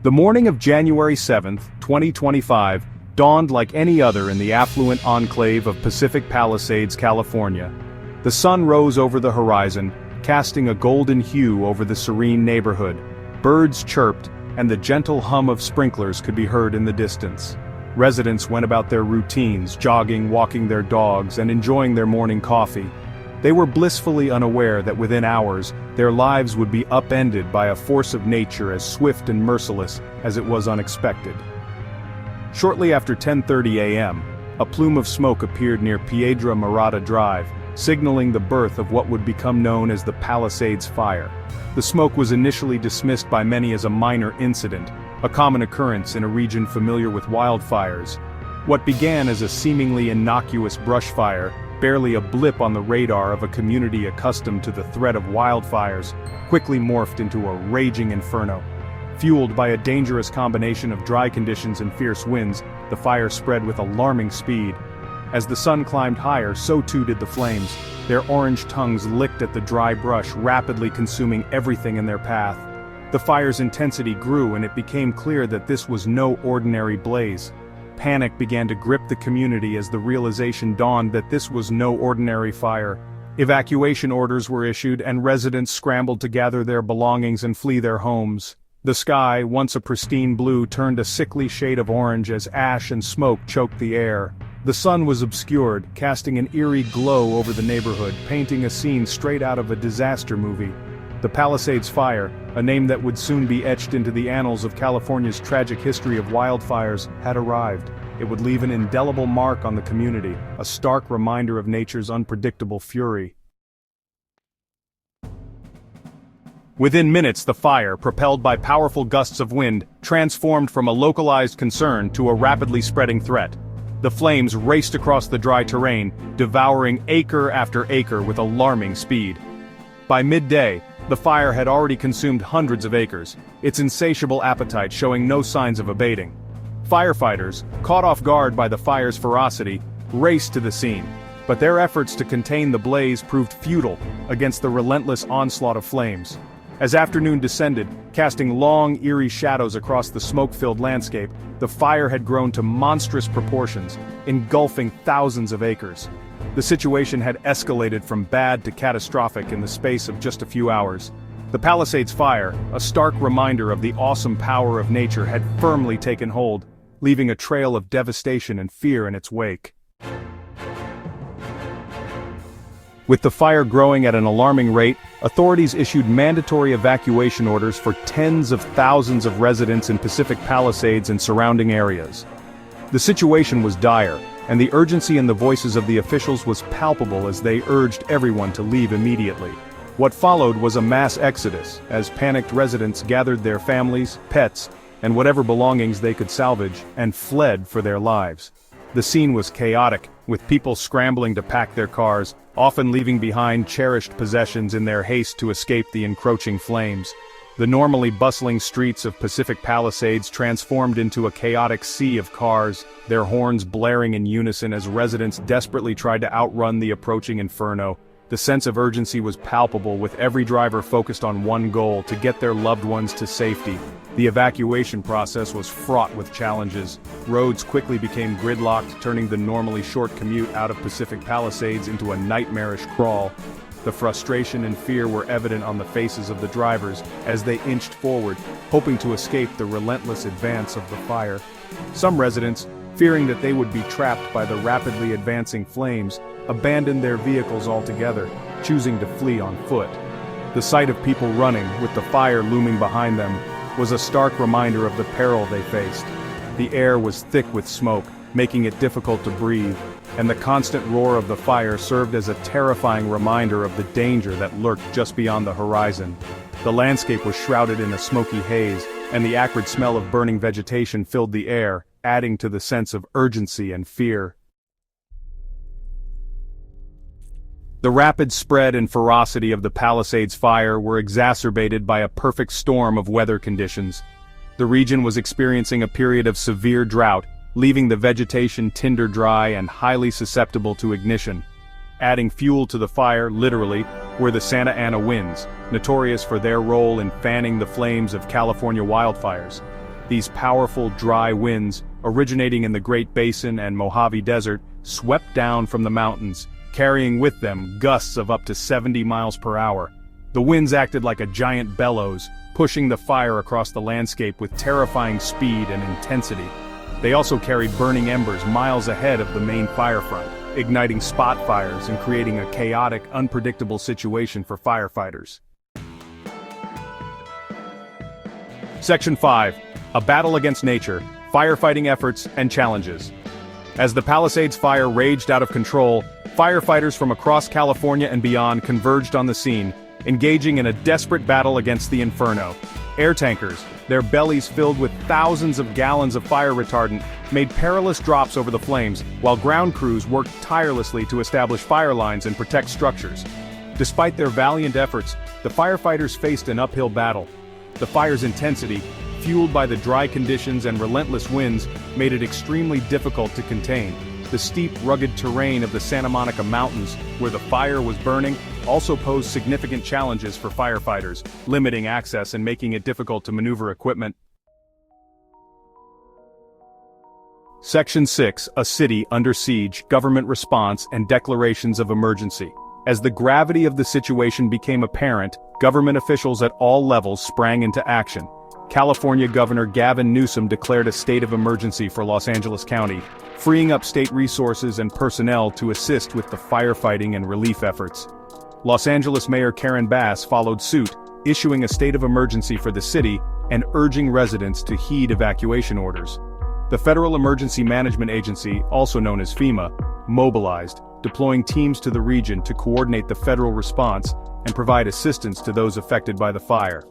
The morning of January 7, 2025, dawned like any other in the affluent enclave of Pacific Palisades, California. The sun rose over the horizon, casting a golden hue over the serene neighborhood. Birds chirped, and the gentle hum of sprinklers could be heard in the distance. Residents went about their routines, jogging, walking their dogs, and enjoying their morning coffee. They were blissfully unaware that within hours, their lives would be upended by a force of nature as swift and merciless as it was unexpected. Shortly after 10:30 a.m., a plume of smoke appeared near Piedra Morada Drive, signaling the birth of what would become known as the Palisades Fire. The smoke was initially dismissed by many as a minor incident, a common occurrence in a region familiar with wildfires. What began as a seemingly innocuous brush fire, barely a blip on the radar of a community accustomed to the threat of wildfires, quickly morphed into a raging inferno. Fueled by a dangerous combination of dry conditions and fierce winds, the fire spread with alarming speed. As the sun climbed higher, so too did the flames. Their orange tongues licked at the dry brush, rapidly consuming everything in their path. The fire's intensity grew, and it became clear that this was no ordinary blaze. Panic began to grip the community as the realization dawned that this was no ordinary fire. Evacuation orders were issued, and residents scrambled to gather their belongings and flee their homes. The sky, once a pristine blue, turned a sickly shade of orange as ash and smoke choked the air. The sun was obscured, casting an eerie glow over the neighborhood, painting a scene straight out of a disaster movie. The Palisades Fire, a name that would soon be etched into the annals of California's tragic history of wildfires, had arrived. It would leave an indelible mark on the community, a stark reminder of nature's unpredictable fury. Within minutes, the fire, propelled by powerful gusts of wind, transformed from a localized concern to a rapidly spreading threat. The flames raced across the dry terrain, devouring acre after acre with alarming speed. By midday, the fire had already consumed hundreds of acres, its insatiable appetite showing no signs of abating. Firefighters, caught off guard by the fire's ferocity, raced to the scene, but their efforts to contain the blaze proved futile against the relentless onslaught of flames. As afternoon descended, casting long, eerie shadows across the smoke-filled landscape, the fire had grown to monstrous proportions, engulfing thousands of acres. The situation had escalated from bad to catastrophic in the space of just a few hours. The Palisades Fire, a stark reminder of the awesome power of nature, had firmly taken hold, leaving a trail of devastation and fear in its wake. With the fire growing at an alarming rate, authorities issued mandatory evacuation orders for tens of thousands of residents in Pacific Palisades and surrounding areas. The situation was dire, and the urgency in the voices of the officials was palpable as they urged everyone to leave immediately. What followed was a mass exodus, as panicked residents gathered their families, pets, and whatever belongings they could salvage, and fled for their lives. The scene was chaotic, with people scrambling to pack their cars, often leaving behind cherished possessions in their haste to escape the encroaching flames. The normally bustling streets of Pacific Palisades transformed into a chaotic sea of cars, their horns blaring in unison as residents desperately tried to outrun the approaching inferno. The sense of urgency was palpable, with every driver focused on one goal: to get their loved ones to safety. The evacuation process was fraught with challenges. Roads quickly became gridlocked, turning the normally short commute out of Pacific Palisades into a nightmarish crawl. The frustration and fear were evident on the faces of the drivers as they inched forward, hoping to escape the relentless advance of the fire. Some residents, fearing that they would be trapped by the rapidly advancing flames, abandoned their vehicles altogether, choosing to flee on foot. The sight of people running, with the fire looming behind them, was a stark reminder of the peril they faced. The air was thick with smoke, making it difficult to breathe, and the constant roar of the fire served as a terrifying reminder of the danger that lurked just beyond the horizon. The landscape was shrouded in a smoky haze, and the acrid smell of burning vegetation filled the air, adding to the sense of urgency and fear. The rapid spread and ferocity of the Palisades Fire were exacerbated by a perfect storm of weather conditions. The region was experiencing a period of severe drought, leaving the vegetation tinder dry and highly susceptible to ignition. Adding fuel to the fire, literally, were the Santa Ana winds, notorious for their role in fanning the flames of California wildfires. These powerful, dry winds, originating in the Great Basin and Mojave Desert, swept down from the mountains, carrying with them gusts of up to 70 miles per hour. The winds acted like a giant bellows, pushing the fire across the landscape with terrifying speed and intensity. They also carried burning embers miles ahead of the main fire front, igniting spot fires and creating a chaotic, unpredictable situation for firefighters. Section 5. A battle against nature, firefighting efforts and challenges. As the Palisades Fire raged out of control, firefighters from across California and beyond converged on the scene, engaging in a desperate battle against the Inferno. Air tankers, their bellies filled with thousands of gallons of fire retardant, made perilous drops over the flames, while ground crews worked tirelessly to establish fire lines and protect structures. Despite their valiant efforts, the firefighters faced an uphill battle. The fire's intensity, fueled by the dry conditions and relentless winds, made it extremely difficult to contain. The steep, rugged terrain of the Santa Monica Mountains, where the fire was burning, also posed significant challenges for firefighters, limiting access and making it difficult to maneuver equipment. Section 6. A city under siege, government response, and declarations of emergency. As the gravity of the situation became apparent, government officials at all levels sprang into action. California Governor Gavin Newsom declared a state of emergency for Los Angeles County, freeing up state resources and personnel to assist with the firefighting and relief efforts. Los Angeles Mayor Karen Bass followed suit, issuing a state of emergency for the city and urging residents to heed evacuation orders. The Federal Emergency Management Agency, also known as FEMA, mobilized, deploying teams to the region to coordinate the federal response and provide assistance to those affected by the fire.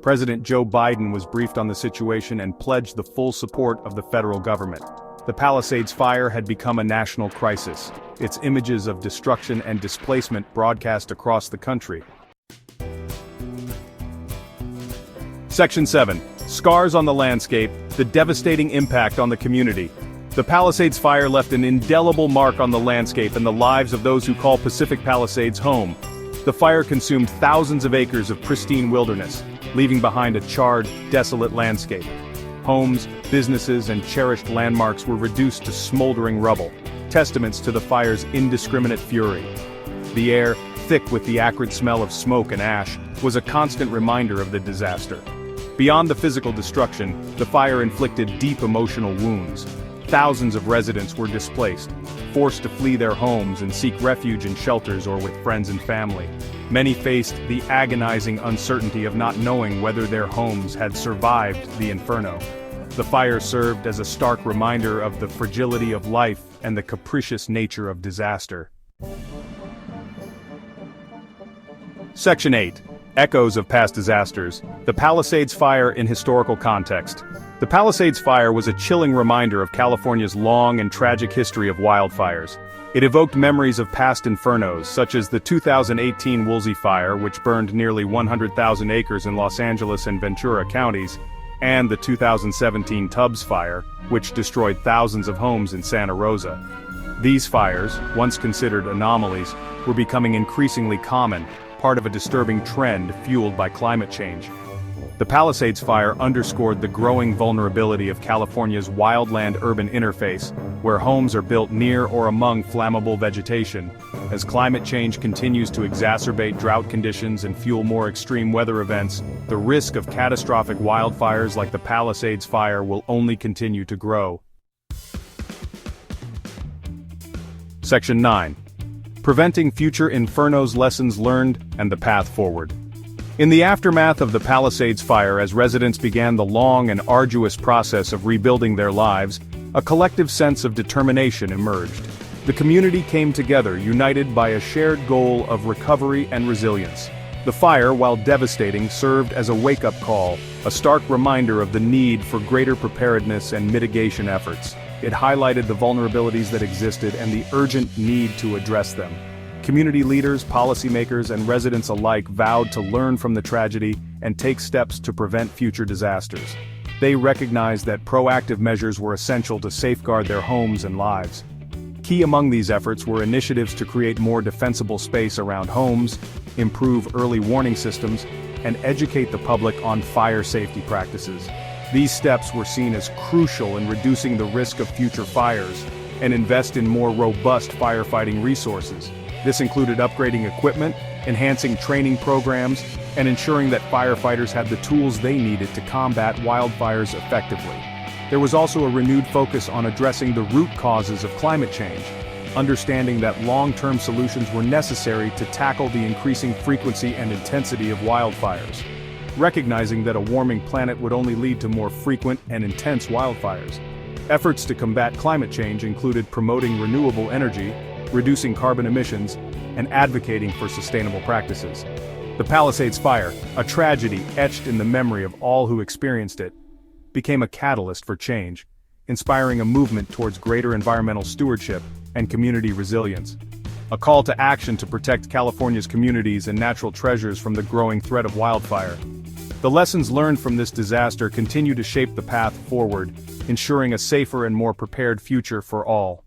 President Joe Biden was briefed on the situation and pledged the full support of the federal government. The Palisades Fire had become a national crisis, its images of destruction and displacement broadcast across the country. Section 7. Scars on the landscape, the devastating impact on the community. The Palisades Fire left an indelible mark on the landscape and the lives of those who call Pacific Palisades home. The fire consumed thousands of acres of pristine wilderness, leaving behind a charred, desolate landscape. Homes, businesses, and cherished landmarks were reduced to smoldering rubble, testaments to the fire's indiscriminate fury. The air, thick with the acrid smell of smoke and ash, was a constant reminder of the disaster. Beyond the physical destruction, the fire inflicted deep emotional wounds. Thousands of residents were displaced, forced to flee their homes and seek refuge in shelters or with friends and family. Many faced the agonizing uncertainty of not knowing whether their homes had survived the inferno. The fire served as a stark reminder of the fragility of life and the capricious nature of disaster. Section 8. Echoes of past disasters. The Palisades Fire in historical context. The Palisades Fire was a chilling reminder of California's long and tragic history of wildfires. It evoked memories of past infernos, such as the 2018 Woolsey Fire, which burned nearly 100,000 acres in Los Angeles and Ventura counties, and the 2017 Tubbs Fire, which destroyed thousands of homes in Santa Rosa. These fires, once considered anomalies, were becoming increasingly common, part of a disturbing trend fueled by climate change. The Palisades Fire underscored the growing vulnerability of California's wildland-urban interface, where homes are built near or among flammable vegetation. As climate change continues to exacerbate drought conditions and fuel more extreme weather events, the risk of catastrophic wildfires like the Palisades Fire will only continue to grow. Section 9. Preventing future infernos, lessons learned, and the path forward. In the aftermath of the Palisades Fire, as residents began the long and arduous process of rebuilding their lives, a collective sense of determination emerged. The community came together, united by a shared goal of recovery and resilience. The fire, while devastating, served as a wake-up call, a stark reminder of the need for greater preparedness and mitigation efforts. It highlighted the vulnerabilities that existed and the urgent need to address them. Community leaders, policymakers, and residents alike vowed to learn from the tragedy and take steps to prevent future disasters. They recognized that proactive measures were essential to safeguard their homes and lives. Key among these efforts were initiatives to create more defensible space around homes, improve early warning systems, and educate the public on fire safety practices. These steps were seen as crucial in reducing the risk of future fires and invest in more robust firefighting resources. This included upgrading equipment, enhancing training programs, and ensuring that firefighters had the tools they needed to combat wildfires effectively. There was also a renewed focus on addressing the root causes of climate change, understanding that long-term solutions were necessary to tackle the increasing frequency and intensity of wildfires. Recognizing that a warming planet would only lead to more frequent and intense wildfires, efforts to combat climate change included promoting renewable energy, reducing carbon emissions, and advocating for sustainable practices. The Palisades Fire, a tragedy etched in the memory of all who experienced it, became a catalyst for change, inspiring a movement towards greater environmental stewardship and community resilience. A call to action to protect California's communities and natural treasures from the growing threat of wildfire. The lessons learned from this disaster continue to shape the path forward, ensuring a safer and more prepared future for all.